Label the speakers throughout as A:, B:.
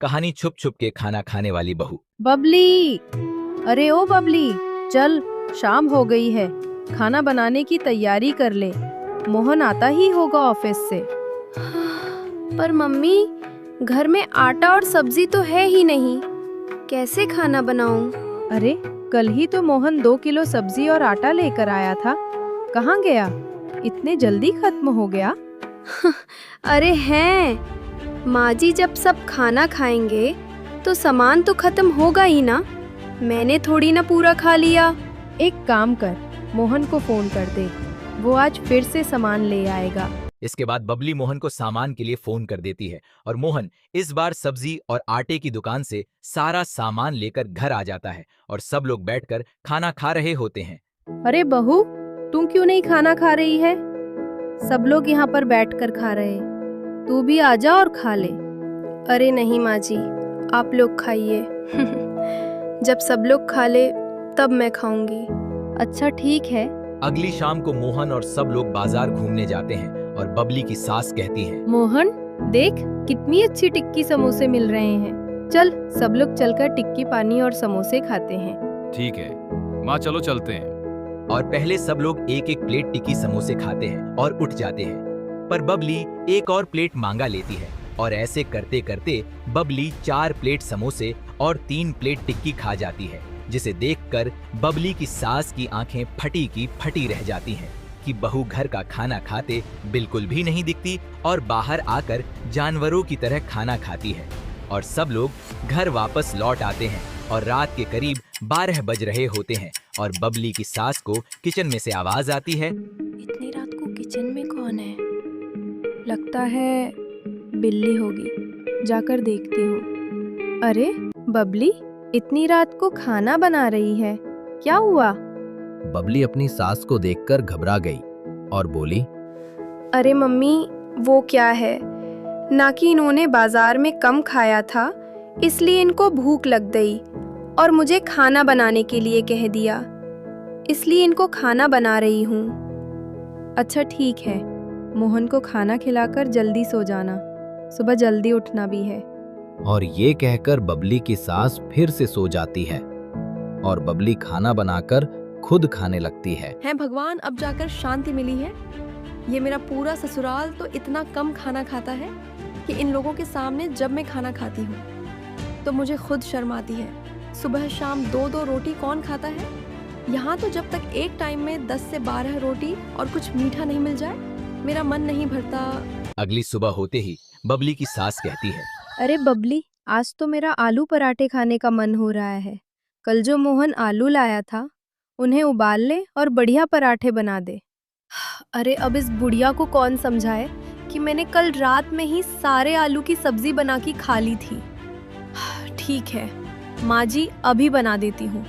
A: कहानी छुप छुप के खाना खाने वाली बहू।
B: बबली, अरे ओ बबली, चल शाम हो गई है, खाना बनाने की तैयारी कर ले। मोहन आता ही होगा ऑफिस से।
C: पर मम्मी, घर में आटा और सब्जी तो है ही नहीं, कैसे खाना बनाऊं?
B: अरे कल ही तो मोहन 2 किलो सब्जी और आटा लेकर आया था, कहाँ गया? इतने जल्दी खत्म हो गया?
C: अरे हैं, माँ जी जब सब खाना खाएंगे तो सामान तो खत्म होगा ही ना, मैंने थोड़ी ना पूरा खा लिया।
B: एक काम कर, मोहन को फोन कर दे, वो आज फिर से सामान ले आएगा।
A: इसके बाद बबली मोहन को सामान के लिए फोन कर देती है और मोहन इस बार सब्जी और आटे की दुकान से सारा सामान लेकर घर आ जाता है और सब लोग बैठकर खाना खा रहे होते हैं।
B: अरे बहू, तुम क्यों नहीं खाना खा रही है? सब लोग यहाँ पर बैठकर खा रहे, तू भी आजा और खा ले।
C: अरे नहीं माँ जी, आप लोग खाइए। जब सब लोग खा ले तब मैं खाऊंगी।
B: अच्छा ठीक है।
A: अगली शाम को मोहन और सब लोग बाजार घूमने जाते हैं और बबली की सास कहती है,
B: मोहन देख कितनी अच्छी टिक्की समोसे मिल रहे हैं, चल सब लोग चलकर टिक्की पानी और समोसे खाते हैं।
D: ठीक है माँ, चलो चलते हैं।
A: और पहले सब लोग एक एक प्लेट टिक्की समोसे खाते हैं और उठ जाते हैं, पर बबली एक और प्लेट मांगा लेती है और ऐसे करते करते बबली 4 प्लेट समोसे और 3 प्लेट टिक्की खा जाती है, जिसे देखकर बबली की सास की आंखें फटी की फटी रह जाती हैं कि बहू घर का खाना खाते बिल्कुल भी नहीं दिखती और बाहर आकर जानवरों की तरह खाना खाती है। और सब लोग घर वापस लौट आते हैं और रात के करीब 12 बज रहे होते हैं और बबली की सास को किचन में से आवाज आती है,
C: इतनी रात को किचन में कौन है? लगता है बिल्ली होगी, जाकर देखती हूँ।
B: अरे बबली, इतनी रात को खाना बना रही है, क्या हुआ?
E: बबली अपनी सास को देखकर घबरा गई और बोली,
C: अरे मम्मी, वो क्या है ना कि इन्होंने बाजार में कम खाया था इसलिए इनको भूख लग गई और मुझे खाना बनाने के लिए कह दिया, इसलिए इनको खाना बना रही हूँ।
B: अच्छा ठीक है, मोहन को खाना खिलाकर जल्दी सो जाना, सुबह जल्दी उठना भी है।
E: और ये कहकर बबली की सास फिर से सो जाती है और बबली खाना बनाकर खुद खाने लगती है।
F: है भगवान, अब जाकर शांति मिली है। ये मेरा पूरा ससुराल तो इतना कम खाना खाता है कि इन लोगों के सामने जब मैं खाना खाती हूँ तो मुझे खुद शर्म आती है। सुबह शाम 2-2 रोटी कौन खाता है? यहाँ तो जब तक एक टाइम में 10 से 12 रोटी और कुछ मीठा नहीं मिल जाए मेरा मन नहीं भरता।
A: अगली सुबह होते ही बबली की सास कहती है,
B: अरे बबली, आज तो मेरा आलू पराठे खाने का मन हो रहा है। कल जो मोहन आलू लाया था उन्हें उबाल ले और बढ़िया पराठे बना दे।
C: अरे अब इस बुढ़िया को कौन समझाए कि मैंने कल रात में ही सारे आलू की सब्जी बना के खा ली थी। ठीक है माँ जी, अभी बना देती हूँ।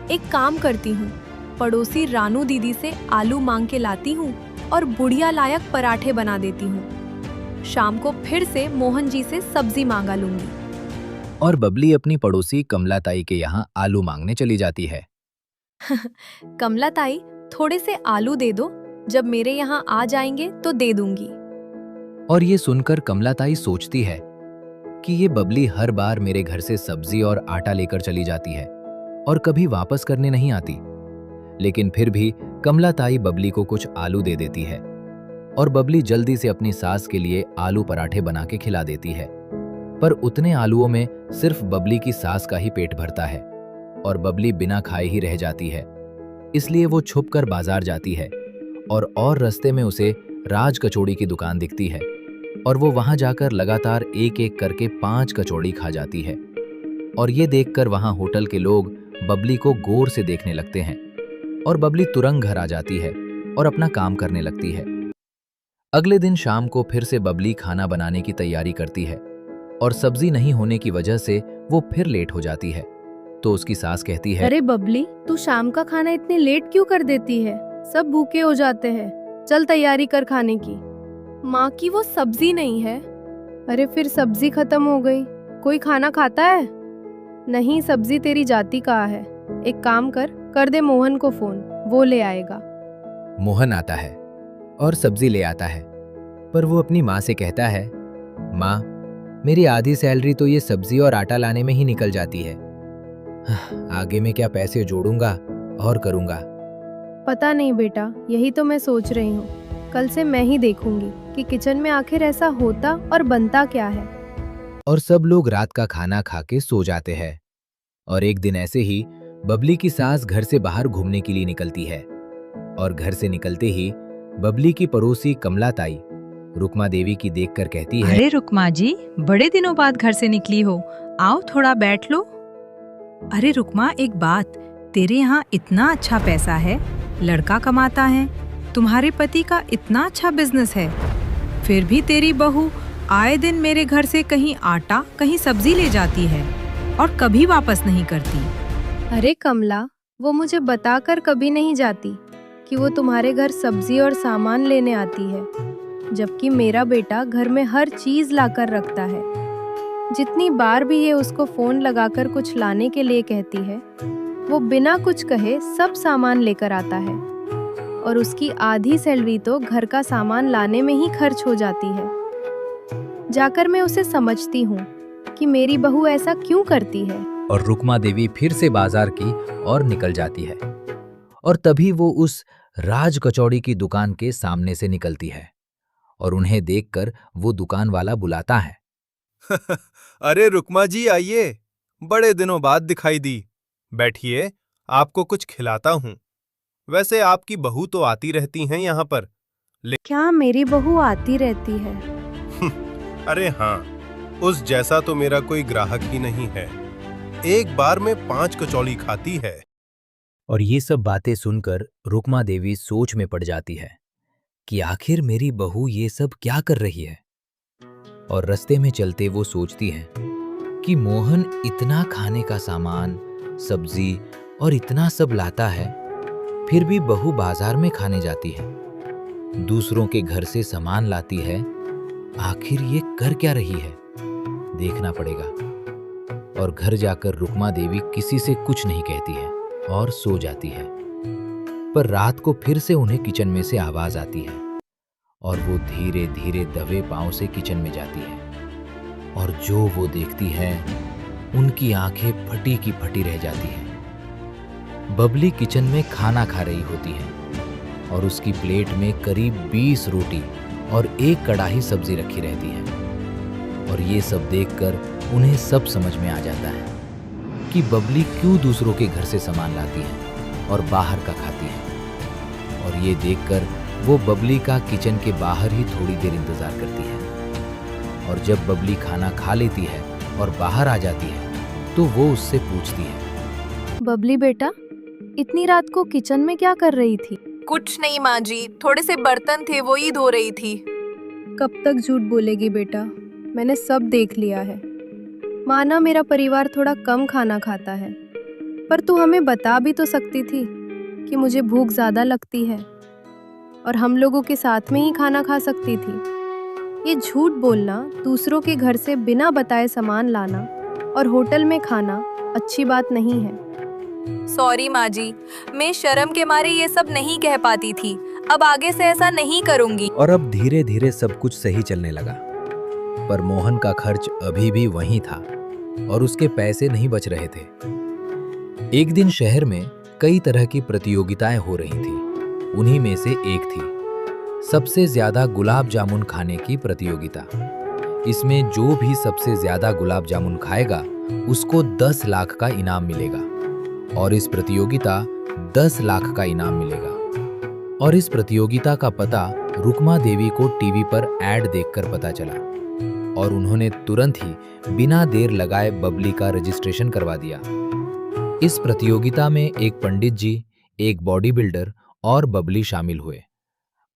C: एक काम करती हूँ, पड़ोसी रानू दीदी से आलू मांग के लाती हूँ और बुढ़िया लायक पराठे बना देती हूँ। शाम को फिर से मोहन जी से सब्जी मांगा लूंगी।
E: और बबली अपनी पड़ोसी कमला ताई के यहाँ आलू मांगने चली जाती है।
C: कमला ताई, थोड़े से आलू दे दो, जब मेरे यहाँ आ जाएंगे तो दे दूंगी।
E: और ये सुनकर कमला ताई सोचती है कि ये बबली हर बार मेरे घर से सब्जी और आटा लेकर चली जाती है और कभी वापस करने नहीं आती। लेकिन फिर भी कमला ताई बबली को कुछ आलू दे देती है और बबली जल्दी से अपनी सास के लिए आलू पराठे बना के खिला देती है। पर उतने आलूओं में सिर्फ बबली की सास का ही पेट भरता है और बबली बिना खाए ही रह जाती है। इसलिए वो छुप कर बाजार जाती है और रास्ते में उसे राज कचौड़ी की दुकान दिखती है और वो वहां जाकर लगातार एक एक करके 5 कचौड़ी खा जाती है। और ये देखकर वहां होटल के लोग बबली को गौर से देखने लगते हैं और बबली तुरंत घर आ जाती है और अपना काम करने लगती है। अगले दिन शाम को फिर से बबली खाना बनाने की तैयारी करती है और सब्जी नहीं होने की वजह से वो फिर लेट हो जाती है। तो उसकी सास कहती है,
B: अरे बबली, तू शाम का खाना इतने लेट क्यों कर देती है? सब भूखे हो जाते हैं, चल तैयारी कर खाने की।
C: माँ की वो सब्जी नहीं है।
B: अरे फिर सब्जी खत्म हो गई, कोई खाना खाता है? नहीं, सब्जी तेरी जाति का है। एक काम कर दे मोहन को फोन, वो ले आएगा।
E: मोहन आता है और सब्जी ले आता है, पर वो अपनी माँ से कहता है, माँ मेरी आधी सैलरी तो ये सब्जी और आटा लाने में ही निकल जाती है। आगे में क्या पैसे जोड़ूंगा और करूंगा।
B: पता नहीं बेटा, यही तो मैं सोच रही हूँ। कल से मैं ही देखूंगी कि किचन में आखिर ऐसा होता और बनता क्या है।
E: और सब लोग रात का खाना खा के सो जाते हैं। और एक दिन ऐसे ही बबली की सास घर से बाहर घूमने के लिए निकलती है। और घर से निकलते ही बबली की पड़ोसी कमला ताई रुक्मा देवी की देखकर कहती है,
G: अरे रुक्मा जी, बड़े दिनों बाद घर से निकली हो, आओ थोड़ा बैठ लो। अरे रुक्मा, एक बात, तेरे यहाँ इतना अच्छा पैसा है, लड़का कमाता है, तुम्हारे पति का इतना अच्छा बिजनेस है, फिर भी तेरी बहू आए दिन मेरे घर से कहीं आटा कहीं सब्जी ले जाती है और कभी वापस नहीं करती।
B: अरे कमला, वो मुझे बताकर कभी नहीं जाती कि वो तुम्हारे घर सब्जी और सामान लेने आती है, जबकि मेरा बेटा घर में हर चीज लाकर रखता है। जितनी बार भी ये उसको फोन लगाकर कुछ लाने के लिए कहती है, वो बिना कुछ कहे सब सामान लेकर आता है। और उसकी आधी सैलरी तो घर का सामान लाने में ही खर्च हो जाती है। जाकर मैं उसे समझती हूँ कि मेरी बहू ऐसा क्यों करती है।
E: और रुक्मा देवी फिर से बाजार की और निकल जाती है। और तभी वो उस राज कचौड़ी की दुकान के सामने से निकलती है और उन्हें देखकर वो दुकान वाला बुलाता है।
H: अरे रुक्मा जी, आइए, बड़े दिनों बाद दिखाई दी। बैठिए, आपको कुछ खिलाता हूँ। वैसे आपकी बहू तो आती रहती हैं यहाँ पर।
B: क्या मेरी बहू आती रहती है?
H: अरे हाँ, उस जैसा तो मेरा कोई ग्राहक ही नहीं है। एक बार में 5 कचौड़ी खाती है।
E: और ये सब बातें सुनकर रुक्मा देवी सोच में पड़ जाती है कि आखिर मेरी बहू ये सब क्या कर रही है। और रास्ते में चलते वो सोचती है कि मोहन इतना खाने का सामान, सब्जी और इतना सब लाता है, फिर भी बहू बाजार में खाने जाती है, दूसरों के घर से सामान लाती है। आखिर ये कर क्या रही है, देखना पड़ेगा। और घर जाकर रुक्मा देवी किसी से कुछ नहीं कहती है और सो जाती है। पर रात को फिर से उन्हें किचन में से आवाज आती है और वो धीरे धीरे दबे पांव से किचन में जाती है। और जो वो देखती है, उनकी आंखें फटी की फटी रह जाती हैं। बबली किचन में खाना खा रही होती है और उसकी प्लेट में करीब 20 रोटी और 1 कड़ाही सब्जी रखी रहती है। और ये सब देखकर उन्हें सब समझ में आ जाता है कि बबली क्यों दूसरों के घर से सामान लाती है और बाहर का खाती है। और ये देखकर वो बबली का किचन के बाहर ही थोड़ी देर इंतजार करती है। और जब बबली खाना खा लेती है और बाहर आ जाती है तो वो उससे पूछती है,
B: बबली बेटा, इतनी रात को किचन में क्या कर रही थी?
C: कुछ नहीं माँ जी, थोड़े से बर्तन थे, वो ही धो रही थी।
B: कब तक झूठ बोलेगी बेटा, मैंने सब देख लिया है। माना मेरा परिवार थोड़ा कम खाना खाता है, पर तू हमें बता भी तो सकती थी कि मुझे भूख ज्यादा लगती है और हम लोगों के साथ में ही खाना खा सकती थी। ये झूठ बोलना, दूसरों के घर से बिना बताए सामान लाना और होटल में खाना अच्छी बात नहीं है।
C: सॉरी माँ जी, मैं शर्म के मारे ये सब नहीं कह पाती थी। अब आगे से ऐसा नहीं करूंगी।
E: और अब धीरे धीरे सब कुछ सही चलने लगा। पर मोहन का खर्च अभी भी वहीं था और उसके पैसे नहीं बच रहे थे। एक दिन शहर में कई तरह की प्रतियोगिताएं हो रही थी। उन्हीं में से एक थी सबसे ज्यादा गुलाब जामुन खाने की प्रतियोगिता। इसमें जो भी सबसे ज्यादा गुलाब जामुन खाएगा उसको 10 लाख का इनाम मिलेगा। और इस प्रतियोगिता 10 लाख का इनाम मिलेगा। और इस प्रतियोगिता का पता रुक्मा देवी को टीवी पर ऐड देखकर पता चला और उन्होंने तुरंत ही बिना देर लगाए बबली का रजिस्ट्रेशन करवा दिया। इस प्रतियोगिता में एक पंडित जी, एक बॉडी बिल्डर और बबली शामिल हुए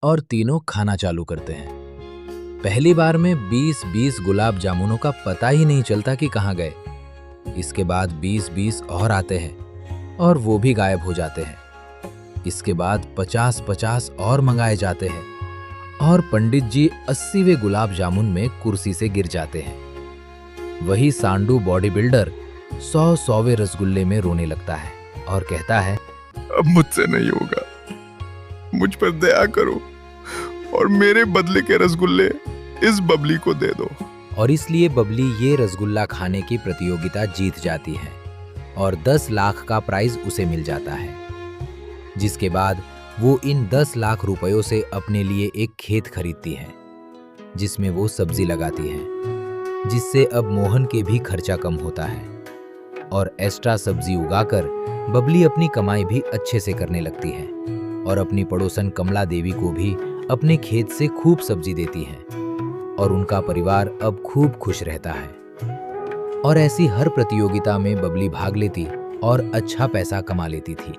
E: और तीनों खाना चालू करते हैं। पहली बार में 20-20 गुलाब जामुनों का पता ही नहीं चलता कि कहाँ गए। इसके बाद 20-20 और आते हैं और वो भी गायब हो जाते हैं। इसके बाद 50-50 और मंगाए जाते हैं और पंडित जी 80वें गुलाब जामुन में कुर्सी से गिर जाते हैं। वही सांडू बॉडी बिल्डर 100वें रसगुल्ले में रोने लगता है और कहता है,
H: अब मुझसे नहीं होगा, मुझ पर दया करो और मेरे बदले के रसगुल्ले इस बबली को दे दो।
E: और इसलिए बबली ये रसगुल्ला खाने की प्रतियोगिता जीत जाती है और 10 लाख का प्राइज उसे मिल जाता है। जिसके बाद वो इन 10 लाख रुपयों से अपने लिए एक खेत खरीदती है जिसमें वो सब्जी लगाती है, जिससे अब मोहन के भी खर्चा कम होता है और एक्स्ट्रा सब्जी उगाकर बबली अपनी कमाई भी अच्छे से करने लगती है और अपनी पड़ोसन कमला देवी को भी अपने खेत से खूब सब्जी देती है और उनका परिवार अब खूब खुश रहता है। और ऐसी हर प्रतियोगिता में बबली भाग लेती और अच्छा पैसा कमा लेती थी।